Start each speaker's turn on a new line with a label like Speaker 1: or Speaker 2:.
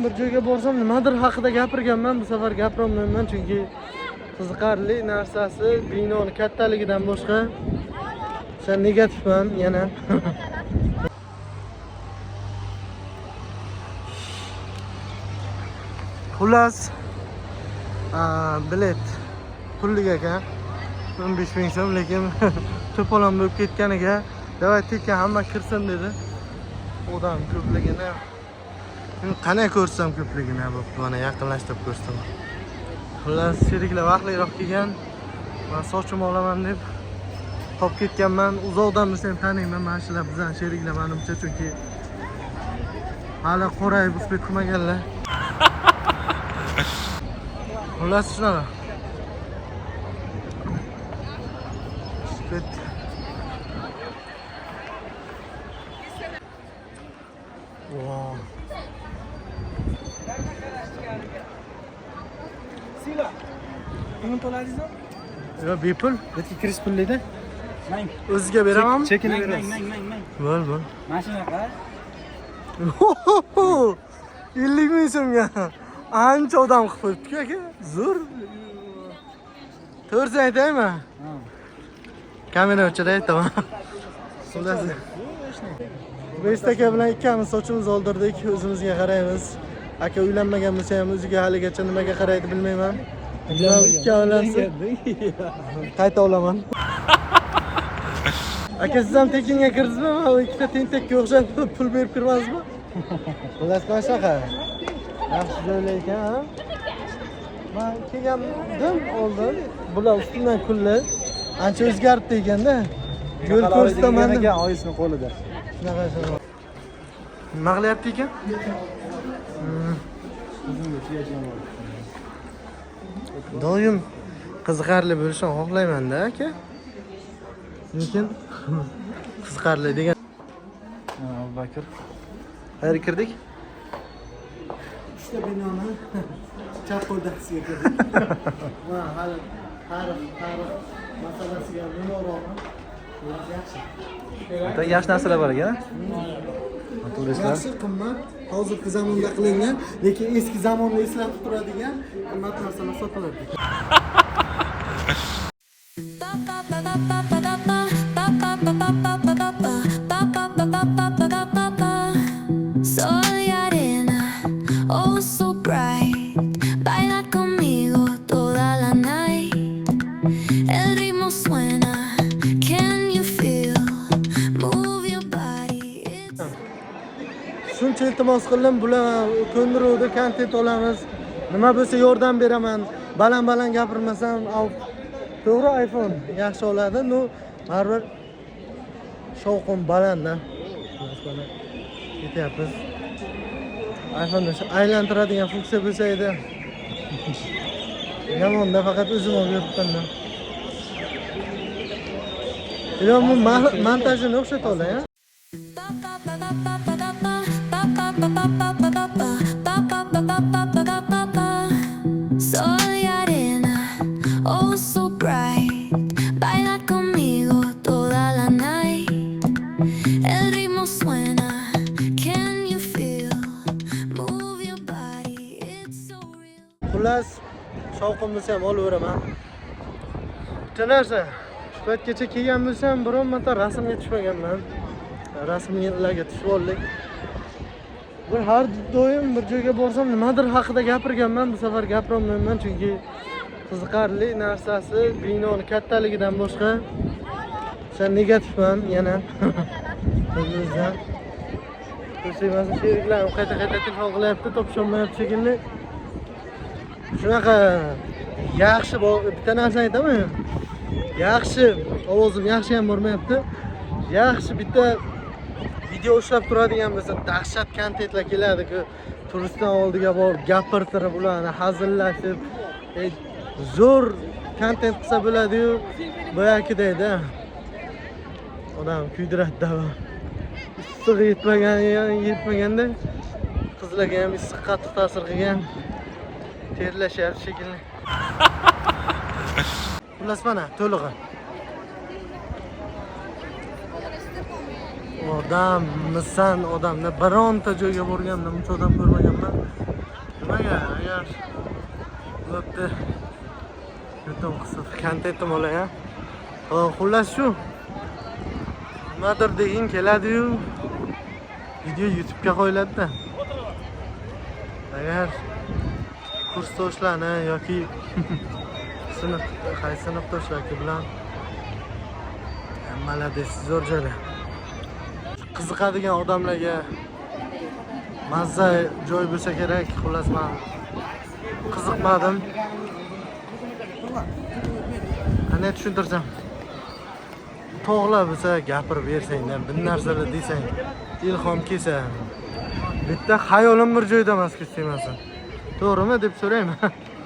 Speaker 1: bir joyga borsam nimadir haqida gapirganman, bu safar gapirolmayman chunki qiziqarli narsasi binoni kattaligidan boshqa sen negativman yana. Xullas, bilet pullik ekan. 15 ming so'm, lekin to'polon bo'lib ketganiga davay tekka hamma kirsin dedi. Odam ko'pligini qanday ko'rsam ko'pligini mana yaqinlashtirib ko'rsam. Xullas, sheriklar vaqtliroq kelgan. Men sochimni olaman deb qolib ketganman. Uzoqdan bilsam taniyman, mana shular bizdan sheriklar menimcha, chunki hali qorayib uspek qilmaganlar. Xullas shunaqa. Wow.
Speaker 2: Sila. Pulni to'ladingizmi?
Speaker 1: Yo'q, bepul.
Speaker 2: Yoki kirish pulida? Mang.
Speaker 1: O'ziga beraman.
Speaker 2: Chekini berasiz. Mang.
Speaker 1: Bo'l.
Speaker 2: Mashinaga.
Speaker 1: 50 ming so'mga. Ancha odam qilib qo'yibdi aka. Zo'r. To'g'risini aytaymi? Kamera o'chirib aytaman. Xullas. Besta aka bilan ikkamiz sochimizni oldirdik, o'zimizga qaraymiz. Aka uylanmagan bo'lsa ham o'ziga haligacha nimaga qaraydi bilmayman. Ikkalasi qayta olaman. Aka siz ham tekinga kirdingizmi? Men ikkita tentakka o'xshab pul berib kirmaysizmi? Xullas mana shunaqa. Yaxshi joylar ekan. Men kelgandim oldin. Bular ustidan kullar ancha o'zgaribdi ekanda. Yo'l ko'rsataman ekan oyisini qo'lida. Shunaqa. Nima qilyapti ekan? Doim qiziqarli bo'lishni xohlayman-da aka. Lekin qiziqarli degan. Abubakir. Qayerga kirdik? Ikkita binoni chap qo'ldasiga kirdik. Va hali tarix masalasiga noroman. Yaxshi.
Speaker 2: Yaxshi narsalar bor ekan. Turistlar.
Speaker 1: Yaxshi qimmat, hozirgi zamonda qilingan, lekin eski zamonni eslatib turadigan qimmat narsalar sotiladi.
Speaker 3: Soy arena, oh so bright. Baila conmigo toda la night. El ritmo suena. Can you feel? Move your body.
Speaker 1: Shuncha iltimos qildim, bular ko'ndiruvdi, kontent olamiz. Nima bo'lsa yordam beraman. Baland gapirmasam, to'g'ri iPhone yaxshi oladi. No, baribir shovqin baland-da. Mana ketyapmiz. iPhone aylantiradigan funksiya bo'lsa edi. Yomon-da, faqat o'zim olib yuribman-da. Yo'q, montajini o'xshata olay, ha?
Speaker 3: Soy arena, oh so bright. Baila conmigo toda la night. El ritmo suena. Can you feel? Move your body. It's so real.
Speaker 1: Xullas, shovqin bo'lsa ham olaveraman. Bitta narsa, shu paytgacha kelgan bo'lsam, biron marta rasmga tushmaganman. Rasmlarga tushib oldik. Bir har doim bir joyga borsam nimadir haqida gapirganman, bu safar gapirolmayman chunki qiziqarli narsasi binoni kattaligidan boshqa sen negativman yana. O'zimizdan ko'rsayman, sheriklarim qayta telefon qilyapti, topisholmayapti shekilli. Shunaqa yaxshi bitta narsa aytaman. Yaxshi, ovozim yaxshi ham bormayapti. Yaxshi bitta video ushlab turadigan bo'lsa, dahshat kontentlar keladi-ku. Turistlar oldiga borib gapirtirib, ularni hazillashib, zo'r kontent qilsa bo'ladi-yu, boyagidayda. Odam kuydiradi-da. Issiq yetmaganda qizlarga ham issiq qattiq ta'sir qilgan. Terlashyapti shekilli. Xullas mana to'lig'i. Odam, misan odamlar bironta joyga borganman, uncha odam ko'rmaganman. bitta yo'tdan qisqa kontentim bo'laya. Xullas shu. Nimadir degin keladi-yu, video YouTube'ga qo'yiladi-da. Agar kursdoshlarni yoki qaysi sinfdoshlar bilan malades zo'r joylar. Qiziqadigan odamlarga mazza joy bo'lsa kerak. Xullas men qiziqmadim. Qanday tushuntirsam? To'g'ri bo'lsa gapirib bersangdan, bir narsalar desang, ilhom kelsa. Bitta xayolim bir joyda emas, kechmasin. To'g'rimi deb so'rayman.